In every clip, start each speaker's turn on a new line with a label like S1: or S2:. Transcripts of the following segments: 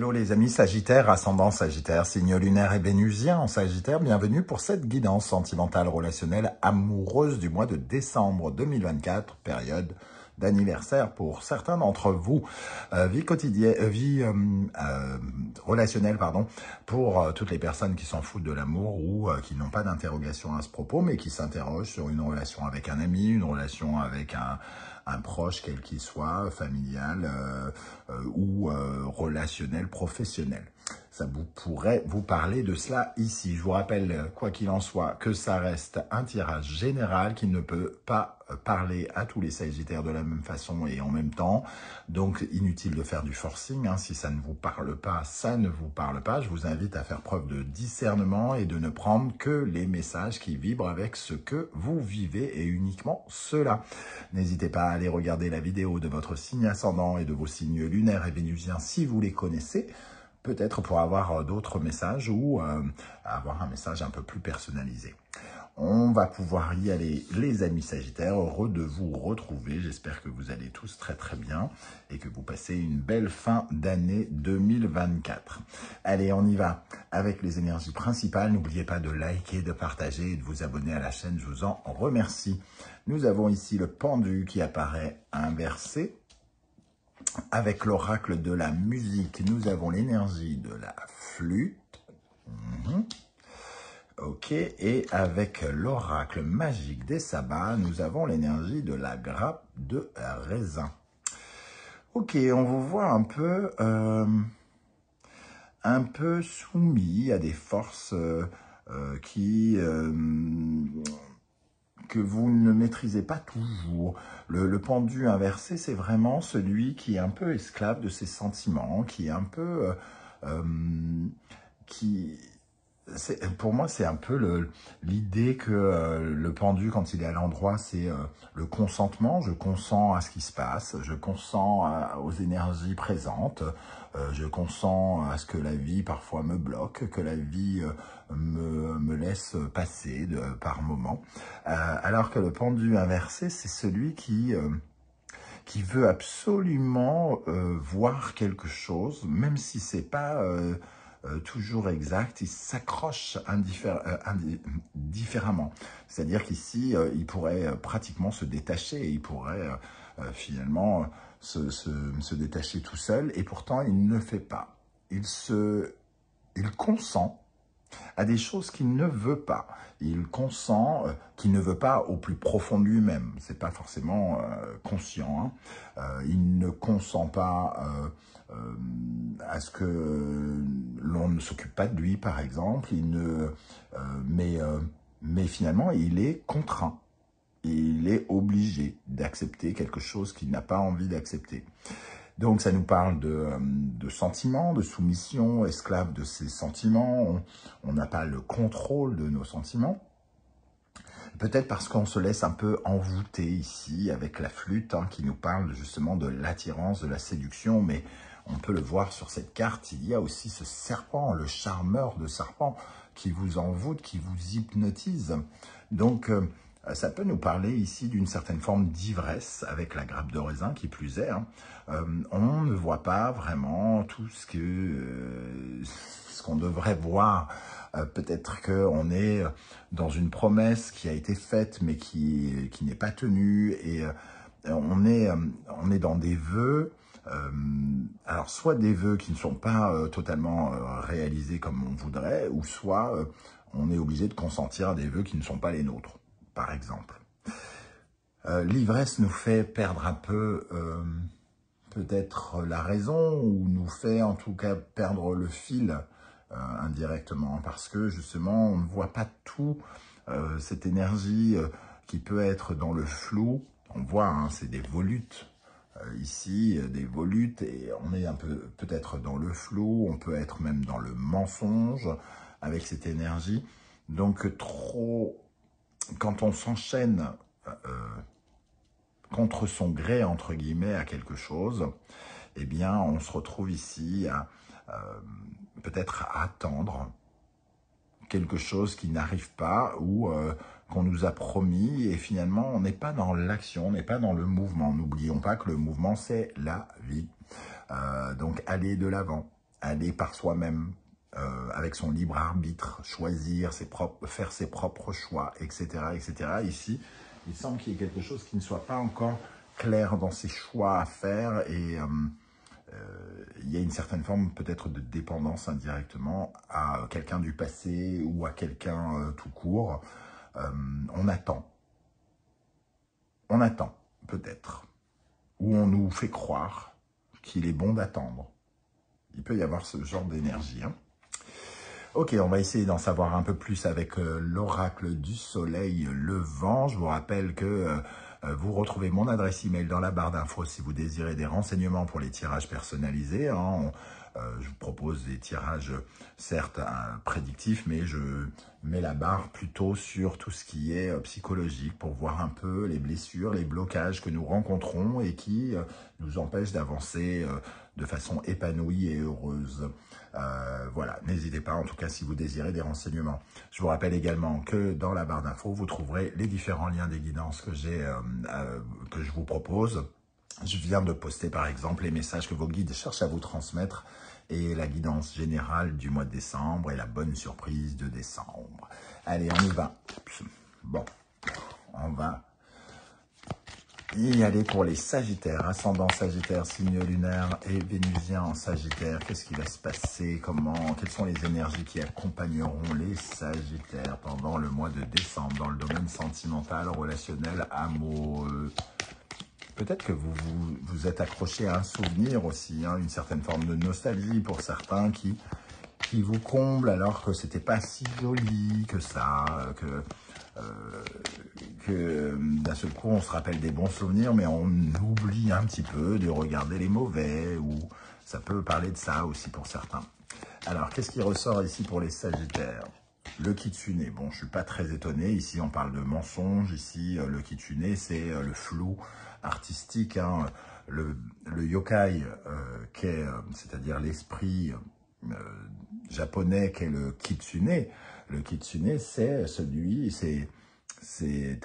S1: Hello les amis Sagittaires, ascendant Sagittaire, signe lunaire et vénusien en Sagittaire, bienvenue pour cette guidance sentimentale relationnelle amoureuse du mois de décembre 2024, période d'anniversaire pour certains d'entre vous. Vie quotidienne, relationnelle, pardon, pour toutes les personnes qui s'en foutent de l'amour ou qui n'ont pas d'interrogation à ce propos, mais qui s'interrogent sur une relation avec un ami, une relation avec un proche, quel qu'il soit, familial ou relationnel, professionnel. Ça vous pourrait vous parler de cela ici. Je vous rappelle, quoi qu'il en soit, que ça reste un tirage général qui ne peut pas parler à tous les Sagittaires de la même façon et en même temps. Donc, inutile de faire du forcing. Si ça ne vous parle pas, ça ne vous parle pas. Je vous invite à faire preuve de discernement et de ne prendre que les messages qui vibrent avec ce que vous vivez et uniquement cela. N'hésitez pas à aller regarder la vidéo de votre signe ascendant et de vos signes lunaires et vénusiens si vous les connaissez. Peut-être pour avoir d'autres messages ou avoir un message un peu plus personnalisé. On va pouvoir y aller, les amis Sagittaires, heureux de vous retrouver. J'espère que vous allez tous très très bien et que vous passez une belle fin d'année 2024. Allez, on y va avec les énergies principales. N'oubliez pas de liker, de partager et de vous abonner à la chaîne, je vous en remercie. Nous avons ici le pendu qui apparaît inversé. Avec l'oracle de la musique, nous avons l'énergie de la flûte. Ok, et avec l'oracle magique des sabbats, nous avons l'énergie de la grappe de raisin. Ok, on vous voit un peu soumis à des forces que vous ne maîtrisez pas toujours. Le pendu inversé, c'est vraiment celui qui est un peu esclave de ses sentiments, qui est un peu... pour moi, c'est un peu l'idée que le pendu, quand il est à l'endroit, c'est le consentement. Je consens à ce qui se passe, je consens aux énergies présentes, je consens à ce que la vie parfois me bloque, que la vie me laisse passer par moments. Alors que le pendu inversé, c'est celui qui veut absolument voir quelque chose, même si c'est pas toujours exact, il s'accroche différemment. C'est-à-dire qu'ici, il pourrait pratiquement se détacher, il pourrait finalement se détacher tout seul, et pourtant il ne le fait pas. Il consent à des choses qu'il ne veut pas. Il consent qu'il ne veut pas au plus profond de lui-même. C'est pas forcément conscient. Il ne consent pas à ce que l'on ne s'occupe pas de lui, par exemple. Mais finalement, il est contraint. Il est obligé d'accepter quelque chose qu'il n'a pas envie d'accepter. Donc, ça nous parle de sentiments, de soumission, esclave de ses sentiments. On n'a pas le contrôle de nos sentiments. Peut-être parce qu'on se laisse un peu envoûter ici avec la flûte qui nous parle justement de l'attirance, de la séduction. Mais on peut le voir sur cette carte, il y a aussi ce serpent, le charmeur de serpent qui vous envoûte, qui vous hypnotise. Donc, ça peut nous parler ici d'une certaine forme d'ivresse avec la grappe de raisin qui plus est. On ne voit pas vraiment tout ce qu'on devrait voir. Peut-être qu'on est dans une promesse qui a été faite mais qui n'est pas tenue. Et on est dans des vœux. Alors, soit des vœux qui ne sont pas totalement réalisés comme on voudrait, ou soit on est obligé de consentir à des vœux qui ne sont pas les nôtres. Par exemple. L'ivresse nous fait perdre un peu peut-être la raison ou nous fait en tout cas perdre le fil indirectement parce que justement on ne voit pas tout cette énergie qui peut être dans le flou. On voit, c'est des volutes ici, des volutes et on est un peu peut-être dans le flou, on peut être même dans le mensonge avec cette énergie. Donc quand on s'enchaîne contre son gré, entre guillemets, à quelque chose, eh bien, on se retrouve ici à peut-être attendre quelque chose qui n'arrive pas ou qu'on nous a promis et finalement, on n'est pas dans l'action, on n'est pas dans le mouvement. N'oublions pas que le mouvement, c'est la vie. Donc, allez de l'avant. aller par soi-même, avec son libre arbitre, choisir faire ses propres choix, etc., etc. Ici, il semble qu'il y ait quelque chose qui ne soit pas encore clair dans ses choix à faire et il y a une certaine forme peut-être de dépendance indirectement à quelqu'un du passé ou à quelqu'un tout court. On attend peut-être, ou on nous fait croire qu'il est bon d'attendre. Il peut y avoir ce genre d'énergie. Hein. Ok, on va essayer d'en savoir un peu plus avec l'oracle du soleil levant. Je vous rappelle que vous retrouvez mon adresse email dans la barre d'infos si vous désirez des renseignements pour les tirages personnalisés. Hein. Je vous propose des tirages, certes prédictifs, mais je mets la barre plutôt sur tout ce qui est psychologique pour voir un peu les blessures, les blocages que nous rencontrons et qui nous empêchent d'avancer de façon épanouie et heureuse. Voilà, n'hésitez pas en tout cas si vous désirez des renseignements. Je vous rappelle également que dans la barre d'infos, vous trouverez les différents liens des guidances que je vous propose. Je viens de poster par exemple les messages que vos guides cherchent à vous transmettre et la guidance générale du mois de décembre et la bonne surprise de décembre. Allez, on y va. Bon, on va y aller pour les Sagittaires, ascendant Sagittaire, signe lunaire et vénusien en Sagittaire. Qu'est-ce qui va se passer? Quelles sont les énergies qui accompagneront les Sagittaires pendant le mois de décembre dans le domaine sentimental, relationnel, amoureux? Peut-être que vous êtes accroché à un souvenir aussi, hein, une certaine forme de nostalgie pour certains qui vous comble alors que c'était pas si joli que ça, que d'un seul coup on se rappelle des bons souvenirs mais on oublie un petit peu de regarder les mauvais, ou ça peut parler de ça aussi pour certains. Alors qu'est-ce qui ressort ici pour les Sagittaires? Le kitsune, bon je suis pas très étonné, ici on parle de mensonge, ici le kitsune c'est le flou artistique, hein, le yokai c'est-à-dire l'esprit japonais qu'est le kitsune. Le kitsune, c'est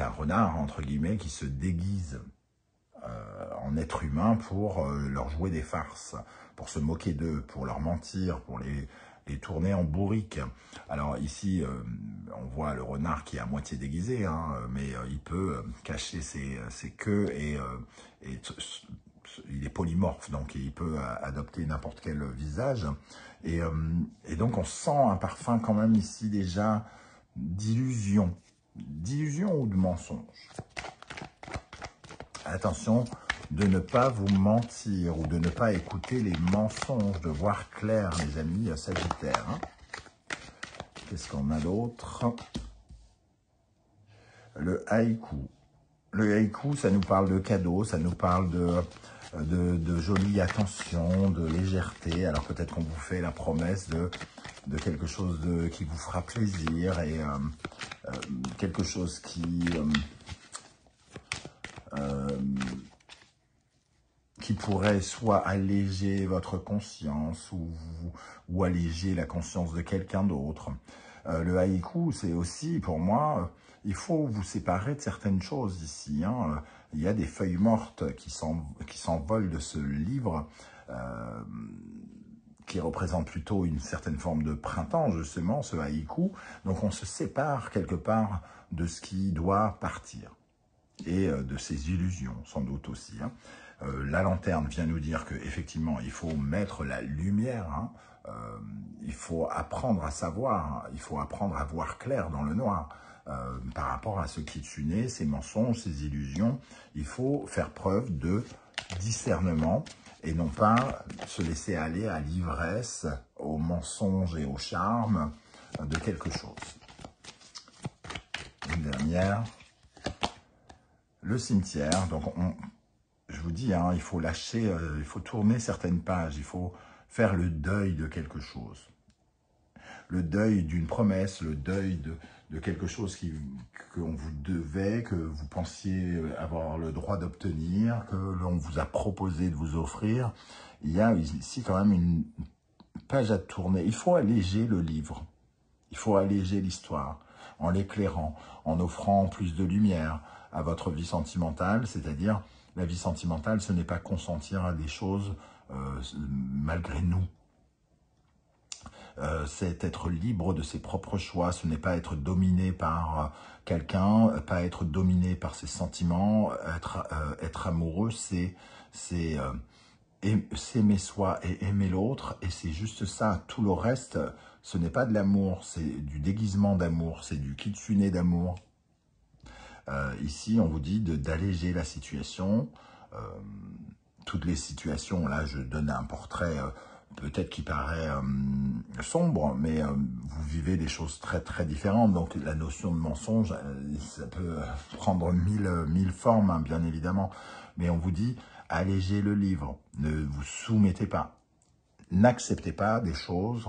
S1: un renard, entre guillemets, qui se déguise en être humain pour leur jouer des farces, pour se moquer d'eux, pour leur mentir, pour les tourner en bourrique. Alors ici, on voit le renard qui est à moitié déguisé, hein, mais il peut cacher ses queues et il est polymorphe, donc il peut adopter n'importe quel visage. Et donc on sent un parfum quand même ici déjà d'illusion. D'illusion ou de mensonge. Attention de ne pas vous mentir ou de ne pas écouter les mensonges, de voir clair, mes amis Sagittaires. Hein. Qu'est-ce qu'on a d'autre? Le haïku. Le haïku, ça nous parle de cadeaux, ça nous parle de jolie attention, de légèreté. Alors peut-être qu'on vous fait la promesse de quelque chose qui vous fera plaisir et quelque chose qui pourrait soit alléger votre conscience ou alléger la conscience de quelqu'un d'autre. Le haïku, c'est aussi, pour moi, il faut vous séparer de certaines choses ici. Hein. Il y a des feuilles mortes qui s'envolent de ce livre, qui représente plutôt une certaine forme de printemps, justement, ce haïku. Donc on se sépare quelque part de ce qui doit partir. Et de ses illusions, sans doute aussi. Hein. La lanterne vient nous dire qu'effectivement, il faut mettre la lumière, hein. Il faut apprendre à savoir, hein. Il faut apprendre à voir clair dans le noir. Par rapport à ce kitsune, ces mensonges, ces illusions, il faut faire preuve de discernement et non pas se laisser aller à l'ivresse, au mensonge et au charme de quelque chose. Une dernière. Le cimetière, donc je vous dis, hein, il faut lâcher, il faut tourner certaines pages, il faut faire le deuil de quelque chose. Le deuil d'une promesse, le deuil de quelque chose qu'on vous devait, que vous pensiez avoir le droit d'obtenir, que l'on vous a proposé de vous offrir. Il y a ici quand même une page à tourner. Il faut alléger le livre, il faut alléger l'histoire en l'éclairant, en offrant plus de lumière à votre vie sentimentale, c'est-à-dire la vie sentimentale, ce n'est pas consentir à des choses malgré nous. c'est être libre de ses propres choix, ce n'est pas être dominé par quelqu'un, pas être dominé par ses sentiments. Être amoureux, c'est s'aimer soi et aimer l'autre, et c'est juste ça. Tout le reste, ce n'est pas de l'amour, c'est du déguisement d'amour, c'est du kitsune d'amour. Ici, on vous dit d'alléger la situation. Toutes les situations, là, je donne un portrait peut-être qui paraît sombre, mais vous vivez des choses très très différentes. Donc la notion de mensonge, ça peut prendre mille formes, hein, bien évidemment. Mais on vous dit, allégez le livre, ne vous soumettez pas. N'acceptez pas des choses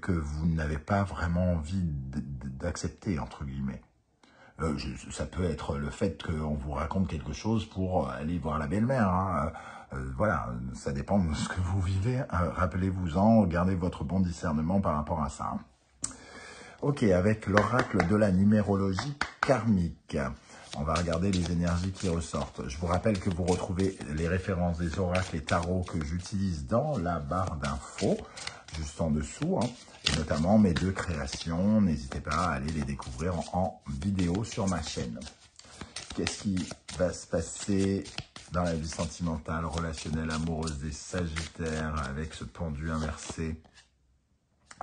S1: que vous n'avez pas vraiment envie d'accepter, entre guillemets. Ça peut être le fait qu'on vous raconte quelque chose pour aller voir la belle-mère. Hein. Voilà, ça dépend de ce que vous vivez. Rappelez-vous-en, gardez votre bon discernement par rapport à ça. Ok, avec l'oracle de la numérologie karmique, on va regarder les énergies qui ressortent. Je vous rappelle que vous retrouvez les références des oracles et tarots que j'utilise dans la barre d'infos, juste en dessous, hein, et notamment mes 2 créations. N'hésitez pas à aller les découvrir en vidéo sur ma chaîne. Qu'est-ce qui va se passer dans la vie sentimentale, relationnelle, amoureuse des Sagittaires avec ce pendu inversé?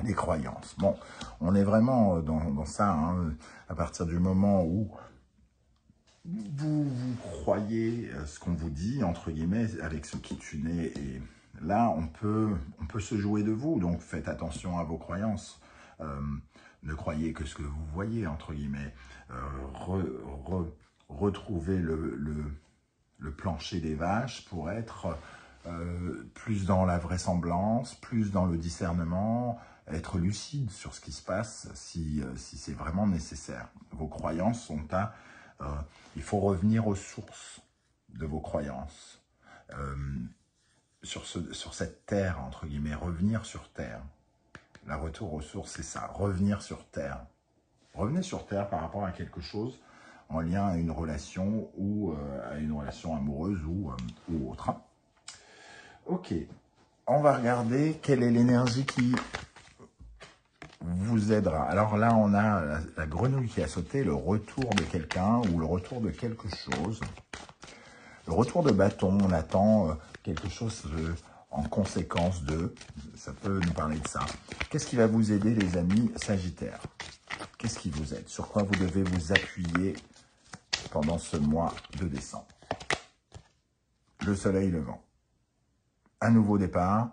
S1: Les croyances. Bon, on est vraiment dans ça, hein, à partir du moment où vous croyez ce qu'on vous dit, entre guillemets, avec ce kitsune, et là, on peut se jouer de vous, donc faites attention à vos croyances. Ne croyez que ce que vous voyez, entre guillemets. Retrouvez le plancher des vaches pour être plus dans la vraisemblance, plus dans le discernement, être lucide sur ce qui se passe si c'est vraiment nécessaire. Vos croyances sont à... il faut revenir aux sources de vos croyances. Sur cette terre, entre guillemets, revenir sur terre. La retour aux sources, c'est ça, revenir sur terre. Revenez sur terre par rapport à quelque chose en lien à une relation ou à une relation amoureuse ou autre. Hein. Ok, on va regarder quelle est l'énergie qui vous aidera. Alors là, on a la grenouille qui a sauté, le retour de quelqu'un ou le retour de quelque chose. Le retour de bâton, on attend quelque chose en conséquence de... Ça peut nous parler de ça. Qu'est-ce qui va vous aider, les amis Sagittaires? Qu'est-ce qui vous aide? Sur quoi vous devez vous appuyer pendant ce mois de décembre? Le soleil levant. Un nouveau départ,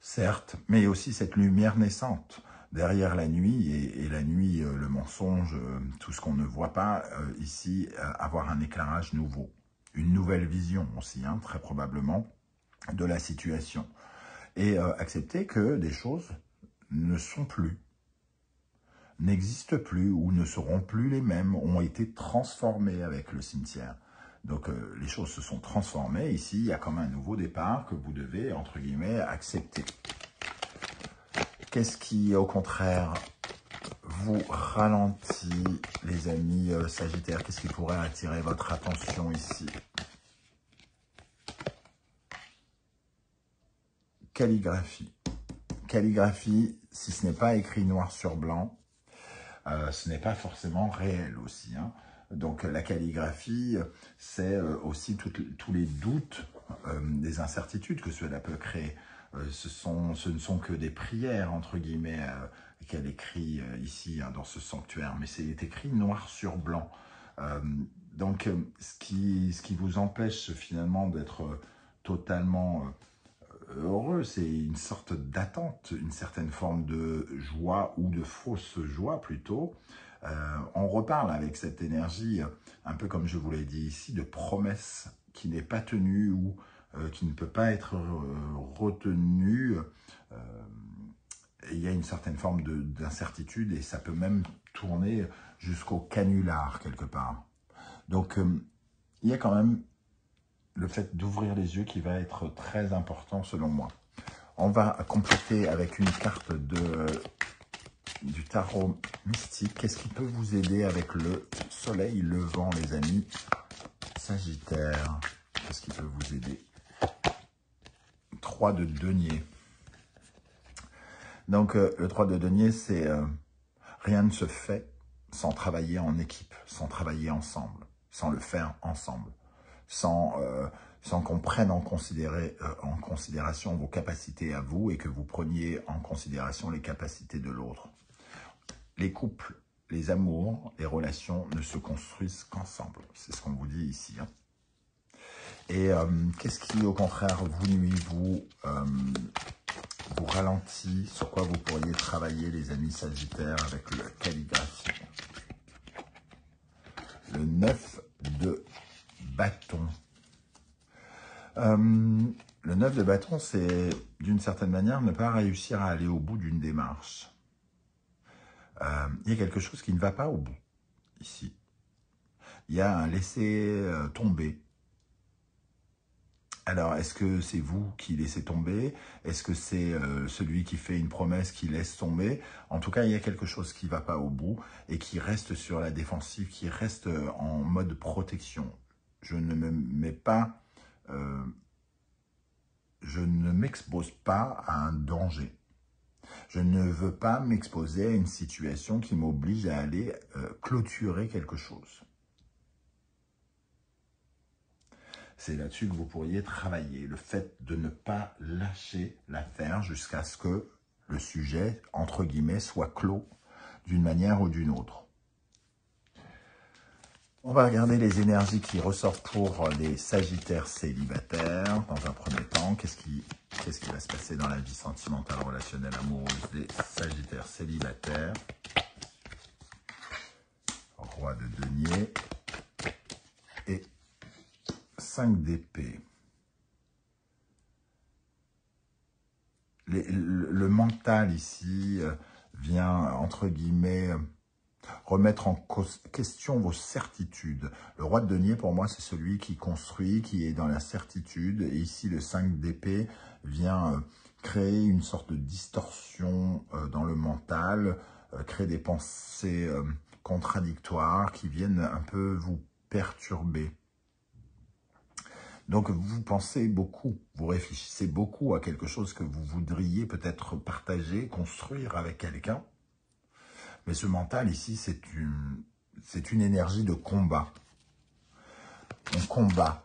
S1: certes, mais aussi cette lumière naissante. Derrière la nuit, et la nuit, le mensonge, tout ce qu'on ne voit pas, ici, avoir un éclairage nouveau. Une nouvelle vision aussi, hein, très probablement, de la situation. Et accepter que des choses ne sont plus, n'existent plus ou ne seront plus les mêmes, ont été transformées avec le cimetière. Donc les choses se sont transformées. Ici, il y a comme un nouveau départ que vous devez, entre guillemets, accepter. Qu'est-ce qui, au contraire, vous ralentit, les amis Sagittaires? Qu'est-ce qui pourrait attirer votre attention ici? Calligraphie. Calligraphie, si ce n'est pas écrit noir sur blanc, ce n'est pas forcément réel aussi. Hein. Donc la calligraphie, c'est aussi tous les doutes, des incertitudes que cela peut créer. Ce ne sont que des prières, entre guillemets, qu'elle écrit ici, hein, dans ce sanctuaire. Mais c'est écrit noir sur blanc. Donc ce qui vous empêche finalement d'être totalement... heureux, c'est une sorte d'attente, une certaine forme de joie ou de fausse joie plutôt. On reparle avec cette énergie, un peu comme je vous l'ai dit ici, de promesse qui n'est pas tenue ou qui ne peut pas être retenue. Il y a une certaine forme d'incertitude et ça peut même tourner jusqu'au canular quelque part. Donc il y a quand même le fait d'ouvrir les yeux qui va être très important selon moi. On va compléter avec une carte du tarot mystique. Qu'est-ce qui peut vous aider avec le soleil levant, les amis Sagittaire? Qu'est-ce qui peut vous aider? 3 de denier. Donc, le 3 de denier, c'est rien ne se fait sans travailler en équipe, sans travailler ensemble, sans le faire ensemble, sans qu'on prenne en considération vos capacités à vous et que vous preniez en considération les capacités de l'autre. Les couples, les amours, les relations ne se construisent qu'ensemble. C'est ce qu'on vous dit ici. Hein. Et qu'est-ce qui, au contraire, vous nuit, vous ralentit, sur quoi vous pourriez travailler, les amis Sagittaires, avec le calligraphie. Le 9 de bâton. Le 9 de bâton, c'est d'une certaine manière ne pas réussir à aller au bout d'une démarche. Il y a quelque chose qui ne va pas au bout, ici. Il y a un laisser tomber. Alors, est-ce que c'est vous qui laissez tomber? Est-ce que c'est celui qui fait une promesse qui laisse tomber? En tout cas, il y a quelque chose qui ne va pas au bout et qui reste sur la défensive, qui reste en mode protection. Je ne me mets pas... je ne m'expose pas à un danger. Je ne veux pas m'exposer à une situation qui m'oblige à aller clôturer quelque chose. C'est là-dessus que vous pourriez travailler, le fait de ne pas lâcher l'affaire jusqu'à ce que le sujet, entre guillemets, soit clos d'une manière ou d'une autre. On va regarder les énergies qui ressortent pour les Sagittaires célibataires. Dans un premier temps, qu'est-ce qui va se passer dans la vie sentimentale, relationnelle, amoureuse des Sagittaires célibataires? Roi de denier et 5 d'épée. Le mental ici vient, entre guillemets, remettre en question vos certitudes. Le roi de denier, pour moi, c'est celui qui construit, qui est dans la certitude. Et ici, le 5 d'épée vient créer une sorte de distorsion dans le mental, créer des pensées contradictoires qui viennent un peu vous perturber. Donc, vous pensez beaucoup, vous réfléchissez beaucoup à quelque chose que vous voudriez peut-être partager, construire avec quelqu'un. Mais ce mental ici, c'est une énergie de combat. On combat.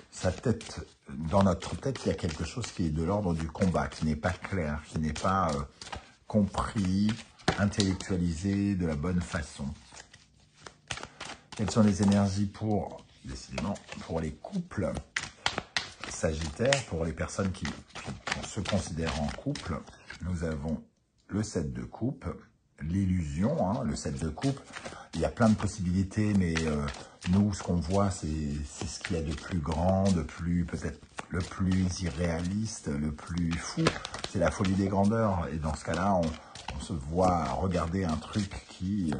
S1: Sa tête, dans notre tête, il y a quelque chose qui est de l'ordre du combat, qui n'est pas clair, qui n'est pas compris, intellectualisé de la bonne façon. Quelles sont les énergies pour, décidément, pour les couples Sagittaires, pour les personnes qui se considèrent en couple? Nous avons le 7 de coupe, l'illusion, hein, le 7 de coupe. Il y a plein de possibilités, mais nous, ce qu'on voit, c'est ce qu'il y a de plus grand, de plus, peut-être le plus irréaliste, le plus fou. C'est la folie des grandeurs. Et dans ce cas-là, on se voit regarder un truc qui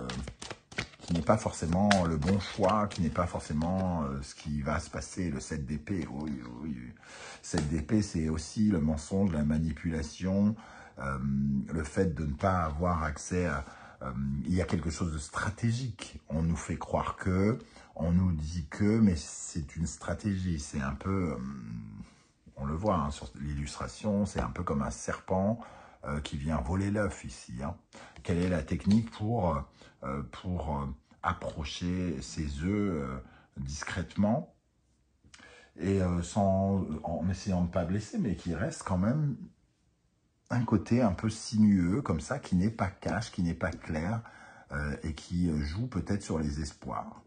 S1: n'est pas forcément le bon choix, qui n'est pas forcément ce qui va se passer. Le 7 d'épée, oui, oui. 7 d'épée, c'est aussi le mensonge, la manipulation, le fait de ne pas avoir accès à... il y a quelque chose de stratégique. On nous fait croire que, on nous dit que, mais c'est une stratégie. C'est un peu, on le voit hein, sur l'illustration, c'est un peu comme un serpent qui vient voler l'œuf ici. Hein. Quelle est la technique pour approcher ses œufs discrètement et en essayant de ne pas blesser, mais qui reste quand même un côté un peu sinueux, comme ça, qui n'est pas cash, qui n'est pas clair, et qui joue peut-être sur les espoirs.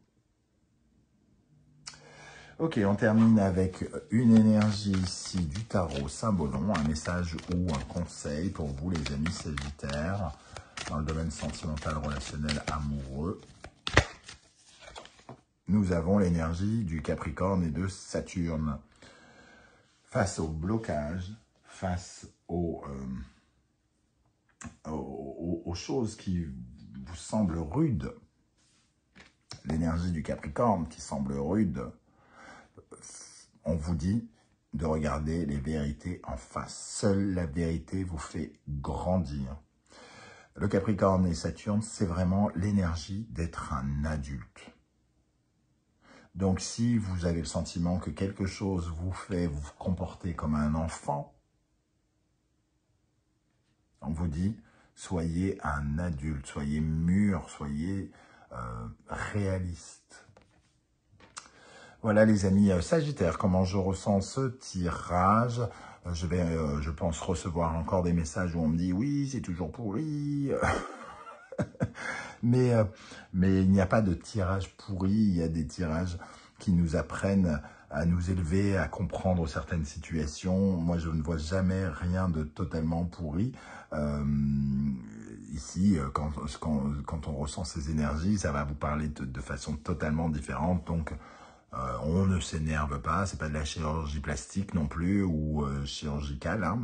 S1: Ok, on termine avec une énergie ici du tarot Saint-Baudelon, un message ou un conseil pour vous, les amis Sagittaires, dans le domaine sentimental, relationnel, amoureux. Nous avons l'énergie du Capricorne et de Saturne. Face au blocage, face aux choses qui vous semblent rudes, l'énergie du Capricorne qui semble rude, on vous dit de regarder les vérités en face. Seule la vérité vous fait grandir. Le Capricorne et Saturne, c'est vraiment l'énergie d'être un adulte. Donc, si vous avez le sentiment que quelque chose vous fait vous comporter comme un enfant, On vous dit, soyez un adulte, soyez mûr, soyez réaliste. Voilà les amis Sagittaires, comment je ressens ce tirage. Je vais, je pense, recevoir encore des messages où on me dit « oui, c'est toujours pourri ». Mais il n'y a pas de tirage pourri, il y a des tirages qui nous apprennent à nous élever, à comprendre certaines situations. Moi, je ne vois jamais rien de totalement pourri. Ici, quand on ressent ces énergies, ça va vous parler de façon totalement différente. Donc, on ne s'énerve pas, c'est pas de la chirurgie plastique non plus ou chirurgicale. Hein.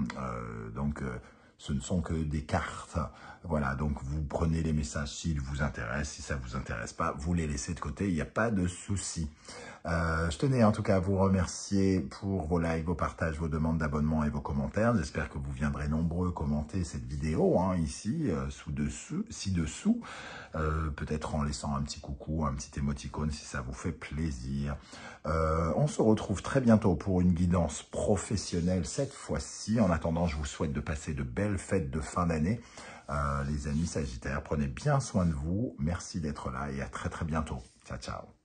S1: Ce ne sont que des cartes. Voilà, donc vous prenez les messages s'ils vous intéressent. Si ça vous intéresse pas, vous les laissez de côté, il n'y a pas de souci. Je tenais en tout cas à vous remercier pour vos likes, vos partages, vos demandes d'abonnement et vos commentaires. J'espère que vous viendrez nombreux commenter cette vidéo ici, ci-dessous. Peut-être en laissant un petit coucou, un petit émoticône si ça vous fait plaisir. On se retrouve très bientôt pour une guidance professionnelle cette fois-ci. En attendant, je vous souhaite de passer de belles fêtes de fin d'année. Les amis Sagittaires, prenez bien soin de vous. Merci d'être là et à très très bientôt. Ciao, ciao.